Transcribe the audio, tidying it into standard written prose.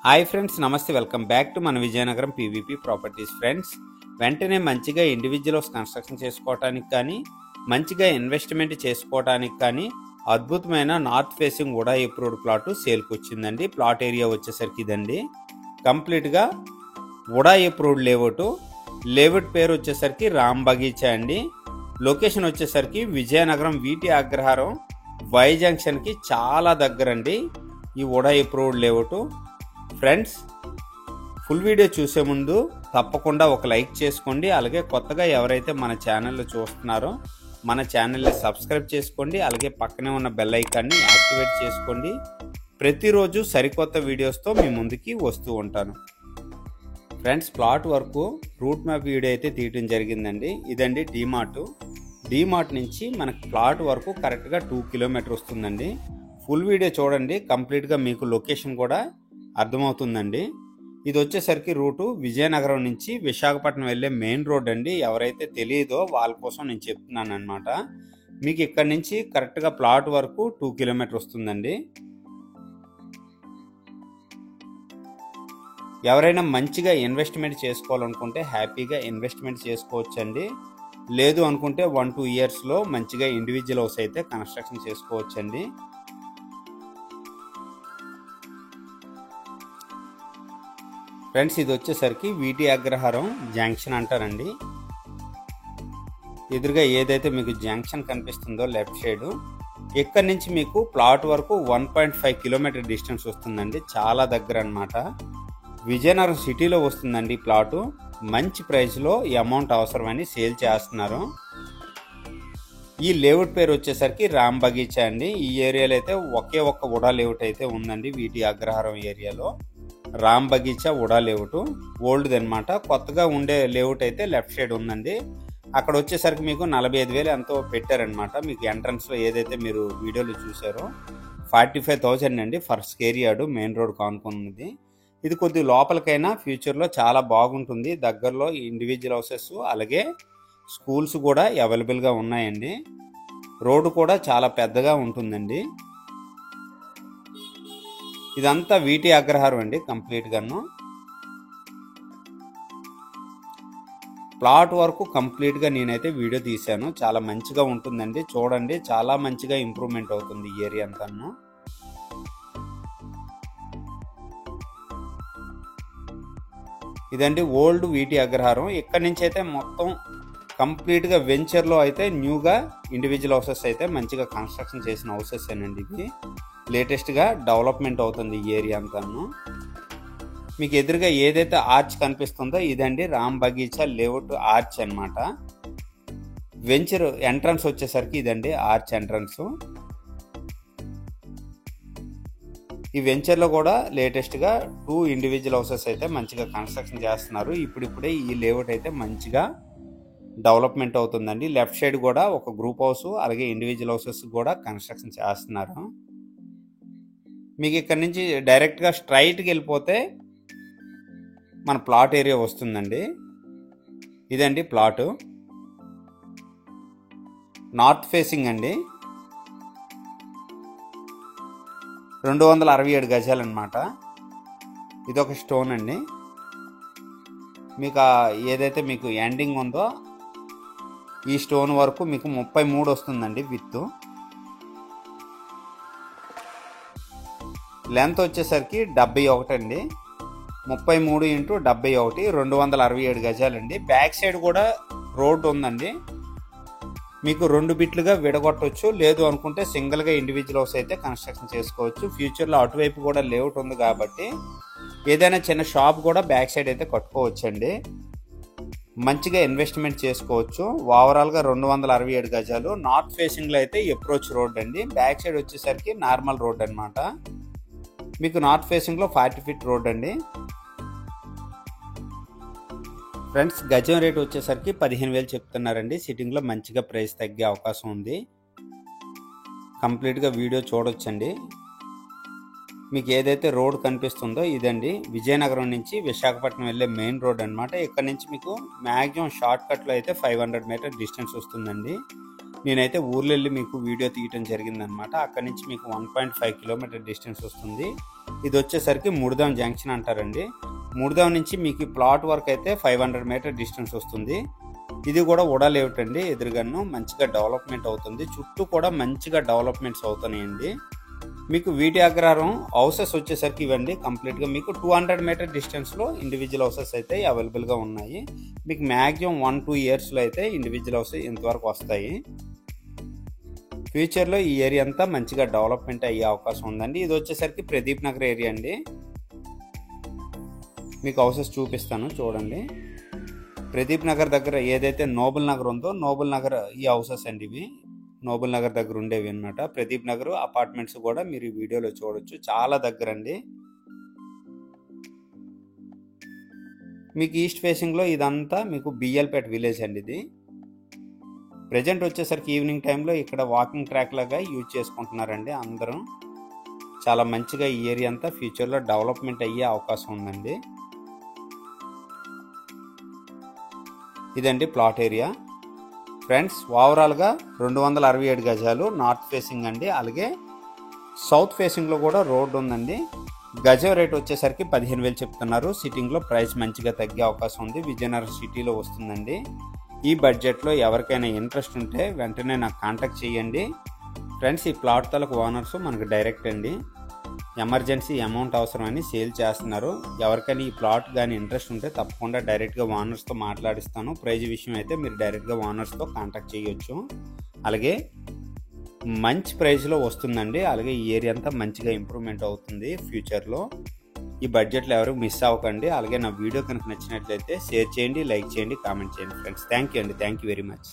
Hi friends, నమస్తే. Welcome back to మన Vizianagaram PVP properties. Friends, వెంటనే మంచిగా ఇండివిజువల్ హౌస్ కన్స్ట్రక్షన్ చేసుకోవడానికి కానీ, మంచిగా ఇన్వెస్ట్మెంట్ చేసుకోవడానికి కానీ అద్భుతమైన north facing VUDA approved plot సేల్కి వచ్చిందండి. ప్లాట్ ఏరియా వచ్చేసరికి ఇదండి. కంప్లీట్గా వుడా అప్రూవ్డ్ లేఅవుట్ పేరు వచ్చేసరికి రామ్ బగీచా అండి. లొకేషన్ వచ్చేసరికి విజయనగరం వీటి అగ్రహారం వై జంక్షన్కి చాలా దగ్గరండి ఈ VUDA approved layout. Friends, full video చూసే ముందు తప్పకుండా ఒక లైక్ చేసుకోండి. అలాగే కొత్తగా ఎవరైతే మన ఛానల్లో చూస్తున్నారో మన ఛానల్ని సబ్స్క్రైబ్ చేసుకోండి. అలాగే పక్కనే ఉన్న బెల్ ఐకాన్ని యాక్టివేట్ చేసుకోండి. ప్రతిరోజు సరికొత్త వీడియోస్తో మీ ముందుకి వస్తూ ఉంటాను. ఫ్రెండ్స్, ప్లాట్ వరకు రూట్ మ్యాప్ వీడియో అయితే తీయటం జరిగిందండి. ఇదండి డీమార్ట్ నుంచి మనకి ప్లాట్ వరకు కరెక్ట్గా 2 కిలోమీటర్ వస్తుందండి. ఫుల్ వీడియో చూడండి, కంప్లీట్గా మీకు లొకేషన్ కూడా అర్థమవుతుందండి. ఇది వచ్చేసరికి రూటు విజయనగరం నుంచి విశాఖపట్నం వెళ్ళే మెయిన్ రోడ్ అండి. ఎవరైతే తెలియదో వాళ్ళ కోసం నేను చెప్తున్నాను అనమాట. మీకు ఇక్కడ నుంచి కరెక్ట్గా ప్లాట్ వరకు 2 కిలోమీటర్ వస్తుందండి. ఎవరైనా మంచిగా ఇన్వెస్ట్మెంట్ చేసుకోవాలనుకుంటే హ్యాపీగా ఇన్వెస్ట్మెంట్ చేసుకోవచ్చండి. లేదు అనుకుంటే 1-2 ఇయర్స్లో మంచిగా ఇండివిజువల్ హౌస్ అయితే కన్స్ట్రక్షన్ చేసుకోవచ్చండి. ఫ్రెండ్స్, ఇది వచ్చేసరికి వీటి అగ్రహారం జంక్షన్ అంటారండి. ఎదురుగా ఏదైతే మీకు జంక్షన్ కనిపిస్తుందో లెఫ్ట్ సైడ్, ఇక్కడ నుంచి మీకు ప్లాట్ వరకు 1.5 కిలోమీటర్ డిస్టెన్స్ వస్తుందండి. చాలా దగ్గర అనమాట. విజయనగరం సిటీలో వస్తుందండి ప్లాటు. మంచి ప్రైస్లో ఈ అమౌంట్ అవసరమని సేల్ చేస్తున్నారు. ఈ లేఅవుట్ పేరు వచ్చేసరికి రామ్ బగీచా అండి. ఈ ఏరియాలో అయితే ఒకే ఒక్క వుడా లేఅవుట్ అయితే ఉందండి. వీటి అగ్రహారం ఏరియాలో రామ్ బగీచా వుడా లేఅవుట్ ఓల్డ్ది అనమాట. కొత్తగా ఉండే లేఅవుట్ అయితే లెఫ్ట్ సైడ్ ఉందండి. అక్కడ వచ్చేసరికి మీకు 45,000 ఎంతో పెట్టారనమాట. మీకు ఎంట్రన్స్లో ఏదైతే మీరు వీడియోలో చూసారో 45,000 అండి per square yard. Main road కానుకున్నది. ఇది కొద్ది లోపలికైనా ఫ్యూచర్లో చాలా బాగుంటుంది. దగ్గరలో ఇండివిజువల్ హౌసెస్ అలాగే స్కూల్స్ కూడా అవైలబుల్గా ఉన్నాయండి. రోడ్డు కూడా చాలా పెద్దగా ఉంటుందండి. ఇదంతా వీటి అగ్రహారం అండి కంప్లీట్గాను. ప్లాట్ వరకు కంప్లీట్గా నేనైతే వీడియో తీశాను. చాలా మంచిగా ఉంటుందండి. చూడండి, చాలా మంచిగా ఇంప్రూవ్మెంట్ అవుతుంది ఈ ఏరియా అంతాను. ఇదండి ఓల్డ్ వీటి అగ్రహారం. ఇక్కడి నుంచి అయితే మొత్తం కంప్లీట్గా వెంచర్లో అయితే న్యూగా ఇండివిజువల్ హౌసెస్ అయితే మంచిగా కన్స్ట్రక్షన్ చేసిన హౌసెస్ అండి. ఇవి లేటెస్ట్గా డెవలప్మెంట్ అవుతుంది ఈ ఏరియా అంతాను. మీకు ఎదురుగా ఏదైతే ఆర్చ్ కనిపిస్తుందో ఇదండి రామ్ బగీచా లేఅవుట్ ఆర్చ్ అనమాట. వెంచర్ ఎంట్రన్స్ వచ్చేసరికి ఇదండి ఆర్చ్ ఎంట్రన్స్. ఈ వెంచర్లో కూడా లేటెస్ట్గా 2 ఇండివిజువల్ హౌసెస్ అయితే మంచిగా కన్స్ట్రక్షన్ చేస్తున్నారు. ఇప్పుడిప్పుడే ఈ లేఅవుట్ అయితే మంచిగా డెవలప్మెంట్ అవుతుందండి. లెఫ్ట్ సైడ్ కూడా ఒక గ్రూప్ హౌస్ అలాగే ఇండివిజువల్ హౌసెస్ కూడా కన్స్ట్రక్షన్ చేస్తున్నారు. మీకు ఇక్కడ నుంచి డైరెక్ట్గా స్ట్రైట్కి వెళ్ళిపోతే మన ప్లాట్ ఏరియా వస్తుందండి. ఇదండి ప్లాటు. నార్త్ ఫేసింగ్ అండి. 267 గజాలు అనమాట. ఇదొక స్టోన్ అండి. మీకు ఏదైతే మీకు ఎండింగ్ ఉందో ఈ స్టోన్ వరకు మీకు 33 వస్తుందండి విత్. లెంత్ వచ్చేసరికి 71 అండి. 33 × 71 267 గజాలండి. బ్యాక్ సైడ్ కూడా రోడ్ ఉందండి. మీకు 2 బిట్లుగా విడగొట్టవచ్చు. లేదు అనుకుంటే సింగిల్గా ఇండివిజువల్ హౌస్ అయితే కన్స్ట్రక్షన్ చేసుకోవచ్చు. ఫ్యూచర్లో అటువైపు కూడా లేఅవుట్ ఉంది కాబట్టి ఏదైనా చిన్న షాప్ కూడా బ్యాక్ సైడ్ అయితే కట్టుకోవచ్చండి. మంచిగా ఇన్వెస్ట్మెంట్ చేసుకోవచ్చు. ఓవరాల్గా 267 గజాలు. నార్త్ ఫేసింగ్లో అయితే అప్రోచ్ రోడ్ అండి. బ్యాక్ సైడ్ వచ్చేసరికి నార్మల్ రోడ్ అనమాట. మీకు నార్త్ ఫేసింగ్లో 40 ఫీట్ రోడ్ అండి. ఫ్రెండ్స్, గజం రేట్ వచ్చేసరికి 15,000 చెప్తున్నారండి. సిట్టింగ్లో మంచిగా ప్రైస్ తగ్గే అవకాశం ఉంది. కంప్లీట్గా వీడియో చూడొచ్చండి. మీకు ఏదైతే రోడ్ కనిపిస్తుందో ఇదండి విజయనగరం నుంచి విశాఖపట్నం వెళ్ళే మెయిన్ రోడ్ అనమాట. ఇక్కడ నుంచి మీకు మ్యాక్సిమం షార్ట్ కట్లో అయితే 500 మీటర్ డిస్టెన్స్ వస్తుందండి. నేనైతే ఊర్లో వెళ్ళి మీకు వీడియో తీయటం జరిగిందనమాట. అక్కడి నుంచి మీకు 1.5 కిలోమీటర్ డిస్టెన్స్ వస్తుంది. ఇది వచ్చేసరికి ముడదాం జంక్షన్ అంటారండి. ముడదాం నుంచి మీకు ప్లాట్ వరకు అయితే 500 మీటర్ డిస్టెన్స్ వస్తుంది. ఇది కూడా ఉడా లేఅవుట్ అండి. ఎదురుగాను మంచిగా డెవలప్మెంట్ అవుతుంది. చుట్టూ కూడా మంచిగా డెవలప్మెంట్స్ అవుతున్నాయండి. మీకు వీటి అగ్రహారం హౌసెస్ వచ్చేసరికి ఇవ్వండి కంప్లీట్గా మీకు 200 మీటర్ డిస్టెన్స్లో ఇండివిజువల్ హౌసెస్ అయితే అవైలబుల్గా ఉన్నాయి. మీకు మ్యాక్సిమం 1-2 ఇయర్స్లో అయితే ఇండివిజువల్ హౌస్ ఇంతవరకు వస్తాయి. ఫ్యూచర్లో ఈ ఏరియా అంతా మంచిగా డెవలప్మెంట్ అయ్యే అవకాశం ఉందండి. ఇది వచ్చేసరికి ప్రదీప్ నగర్ ఏరియా అండి. మీకు హౌసెస్ చూపిస్తాను చూడండి. ప్రదీప్ నగర్ దగ్గర ఏదైతే నోబుల్ నగర్ ఉందో నోబుల్ నగర్ ఈ హౌసెస్ అండి. ఇవి నోబుల్ నగర్ దగ్గర ఉండేవి అనమాట. ప్రదీప్ నగర్ అపార్ట్మెంట్స్ కూడా మీరు ఈ వీడియోలో చూడొచ్చు. చాలా దగ్గర అండి. మీకు ఈస్ట్ ఫేసింగ్లో ఇదంతా మీకు బిఎల్పేట విలేజ్ అండి. ఇది ప్రజెంట్ వచ్చేసరికి ఈవినింగ్ టైంలో ఇక్కడ వాకింగ్ ట్రాక్ లాగా యూజ్ చేసుకుంటున్నారండి అందరూ. చాలా మంచిగా ఈ ఏరియా అంతా ఫ్యూచర్లో డెవలప్మెంట్ అయ్యే అవకాశం ఉందండి. ఇదండి ప్లాట్ ఏరియా ఫ్రెండ్స్. ఓవరాల్గా 267 గజాలు నార్త్ ఫేసింగ్ అండి. అలాగే సౌత్ ఫేసింగ్లో కూడా రోడ్డు ఉందండి. గజం రేట్ వచ్చేసరికి 15,000 చెప్తున్నారు. సిట్టింగ్లో ప్రైస్ మంచిగా తగ్గే అవకాశం ఉంది. విజయనగరం సిటీలో వస్తుందండి. ఈ బడ్జెట్లో ఎవరికైనా ఇంట్రెస్ట్ ఉంటే వెంటనే నాకు కాంటాక్ట్ చేయండి ఫ్రెండ్స్. ఈ ప్లాట్ తాలూకు ఓనర్స్ మనకు డైరెక్ట్ అండి. ఎమర్జెన్సీ అమౌంట్ అవసరమని సేల్ చేస్తున్నారు. ఎవరికైనా ఈ ప్లాట్ కానీ ఇంట్రెస్ట్ ఉంటే తప్పకుండా డైరెక్ట్గా ఓనర్స్తో మాట్లాడిస్తాను. ప్రైజ్ విషయం అయితే మీరు డైరెక్ట్గా ఓనర్స్తో కాంటాక్ట్ చేయొచ్చు. అలాగే మంచి ప్రైస్లో వస్తుందండి. అలాగే ఈ ఏరియా అంతా మంచిగా ఇంప్రూవ్మెంట్ అవుతుంది ఫ్యూచర్లో. ఈ బడ్జెట్లో ఎవరు మిస్ అవ్వకండి. అలాగే నా వీడియో కనుక నచ్చినట్లయితే షేర్ చేయండి, లైక్ చేయండి, కామెంట్ చేయండి ఫ్రెండ్స్. థ్యాంక్ యూ అండి. Thank you very much.